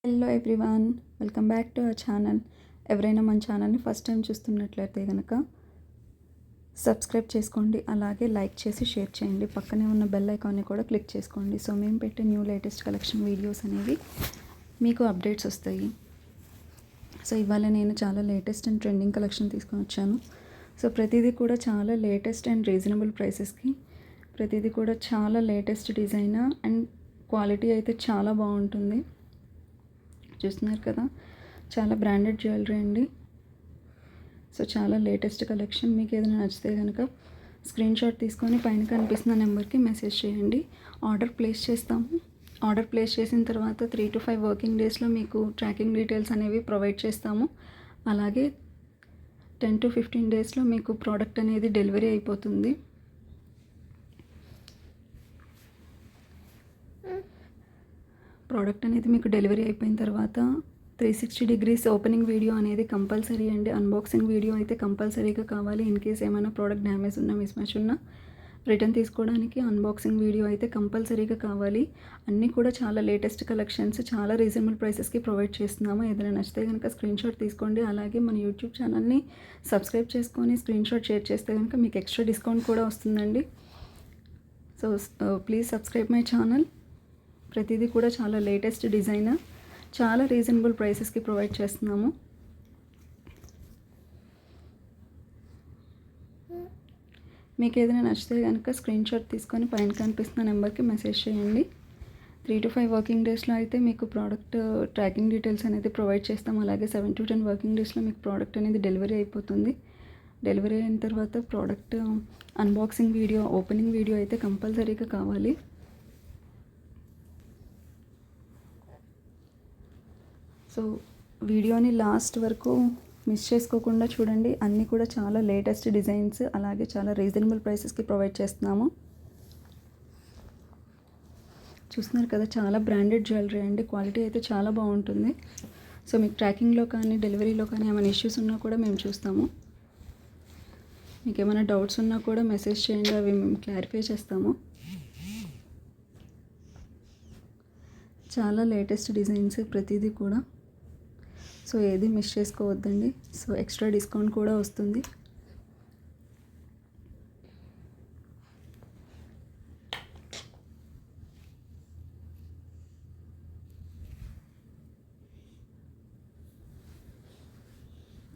Hello everyone, welcome back to our channel. ఎవరైనా మన ఛానల్ని ఫస్ట్ టైం చూస్తున్నట్లయితే కనుక సబ్స్క్రైబ్ చేసుకోండి, అలాగే లైక్ చేసి షేర్ చేయండి. పక్కనే ఉన్న బెల్ ఐకాన్ని కూడా క్లిక్ చేసుకోండి. సో మేము పెట్టే న్యూ లేటెస్ట్ కలెక్షన్ వీడియోస్ అనేవి మీకు అప్డేట్స్ వస్తాయి. సో ఇవాళ నేను చాలా లేటెస్ట్ అండ్ ట్రెండింగ్ కలెక్షన్ తీసుకొని వచ్చాను. సో ప్రతిదీ కూడా చాలా లేటెస్ట్ అండ్ రీజనబుల్ ప్రైసెస్కి, ప్రతిదీ కూడా చాలా లేటెస్ట్ డిజైన్ అండ్ క్వాలిటీ అయితే చాలా బాగుంటుంది. చూస్తున్నారు కదా, చాలా బ్రాండెడ్ జ్యువెలరీ అండి. సో చాలా లేటెస్ట్ కలెక్షన్. మీకు ఏదైనా నచ్చితే కనుక స్క్రీన్ షాట్ తీసుకొని పైన కనిపిస్తున్న నెంబర్కి మెసేజ్ చేయండి. ఆర్డర్ ప్లేస్ చేస్తాము. ఆర్డర్ ప్లేస్ చేసిన తర్వాత 3 to 5 వర్కింగ్ డేస్లో మీకు ట్రాకింగ్ డీటెయిల్స్ అనేవి ప్రొవైడ్ చేస్తాము. అలాగే 10 to 15 డేస్లో మీకు ప్రోడక్ట్ అనేది డెలివరీ అయిపోతుంది. ప్రోడక్ట్ అనేది మీకు డెలివరీ అయిపోయిన తర్వాత 360 degrees ఓపెనింగ్ వీడియో అనేది కంపల్సరీ అండి. అన్బాక్సింగ్ వీడియో అయితే కంపల్సరీగా కావాలి. ఇన్ కేస్ ఏమైనా ప్రోడక్ట్ డ్యామేజ్ ఉన్నా, మిస్ మ్యాచ్ ఉన్నా రిటర్న్ తీసుకోవడానికి అన్బాక్సింగ్ వీడియో అయితే కంపల్సరీగా కావాలి. అన్నీ కూడా చాలా లేటెస్ట్ కలెక్షన్స్, చాలా రీజనబుల్ ప్రైసెస్కి ప్రొవైడ్ చేస్తున్నాము. ఏదైనా నచ్చితే కనుక స్క్రీన్ షాట్ తీసుకోండి. అలాగే మన యూట్యూబ్ ఛానల్ని సబ్స్క్రైబ్ చేసుకొని స్క్రీన్ షాట్ షేర్ చేస్తే కనుక మీకు ఎక్స్ట్రా డిస్కౌంట్ కూడా వస్తుందండి. So please subscribe my channel. ప్రతిదీ కూడా చాలా లేటెస్ట్ డిజైన్, చాలా రీజనబుల్ ప్రైసెస్కి ప్రొవైడ్ చేస్తున్నాము. మీకు ఏదైనా నచ్చితే కనుక స్క్రీన్ షాట్ తీసుకొని పైన కనిపిస్తున్న నెంబర్కి మెసేజ్ చేయండి. 3 to 5 వర్కింగ్ డేస్లో అయితే మీకు ప్రోడక్ట్ ట్రాకింగ్ డీటెయిల్స్ అనేది ప్రొవైడ్ చేస్తాం. అలాగే 7 to 10 వర్కింగ్ డేస్లో మీకు ప్రోడక్ట్ అనేది డెలివరీ అయిపోతుంది. డెలివరీ అయిన తర్వాత product unboxing video, opening video అయితే కంపల్సరీగా కావాలి. సో వీడియోని లాస్ట్ వరకు మిస్ చేసుకోకుండా చూడండి. అన్నీ కూడా చాలా లేటెస్ట్ డిజైన్స్, అలాగే చాలా రీజనబుల్ ప్రైసెస్కి ప్రొవైడ్ చేస్తున్నాము. చూస్తున్నారు కదా, చాలా బ్రాండెడ్ జ్యువెలరీ అండి. క్వాలిటీ అయితే చాలా బాగుంటుంది. సో మీకు ట్రాకింగ్లో కానీ డెలివరీలో కానీ ఏమైనా ఇష్యూస్ ఉన్నా కూడా మేము చూస్తాము. మీకు ఏమైనా డౌట్స్ ఉన్నా కూడా మెసేజ్ చేయండి, అవి మేము క్లారిఫై చేస్తాము. చాలా లేటెస్ట్ డిజైన్స్ ప్రతిదీ కూడా. సో ఏది మిస్ చేసుకోవద్దండి. సో ఎక్స్ట్రా డిస్కౌంట్ కూడా వస్తుంది.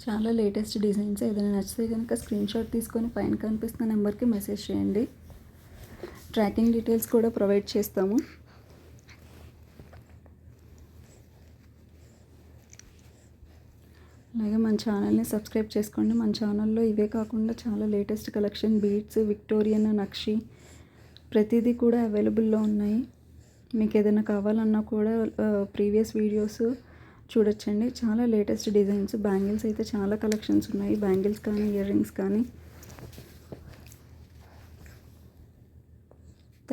చాలా లేటెస్ట్ డిజైన్స్. ఏదైనా నచ్చితే కనుక స్క్రీన్ షాట్ తీసుకొని పైన కనిపిస్తున్న నెంబర్కి మెసేజ్ చేయండి. ట్రాకింగ్ డీటెయిల్స్ కూడా ప్రొవైడ్ చేస్తాము. అలాగే మన ఛానల్ని సబ్స్క్రైబ్ చేసుకోండి. మన ఛానల్లో ఇవే కాకుండా చాలా లేటెస్ట్ కలెక్షన్, బీడ్స్, విక్టోరియన్, నక్షి ప్రతిదీ కూడా అవైలబుల్లో ఉన్నాయి. మీకు ఏదైనా కావాలన్నా కూడా ప్రీవియస్ వీడియోస్ చూడొచ్చండి. చాలా లేటెస్ట్ డిజైన్స్. బ్యాంగిల్స్ అయితే చాలా కలెక్షన్స్ ఉన్నాయి. బ్యాంగిల్స్ కానీ, ఇయర్ రింగ్స్ కానీ.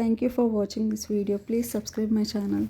Thank you for watching this video. Please subscribe my channel.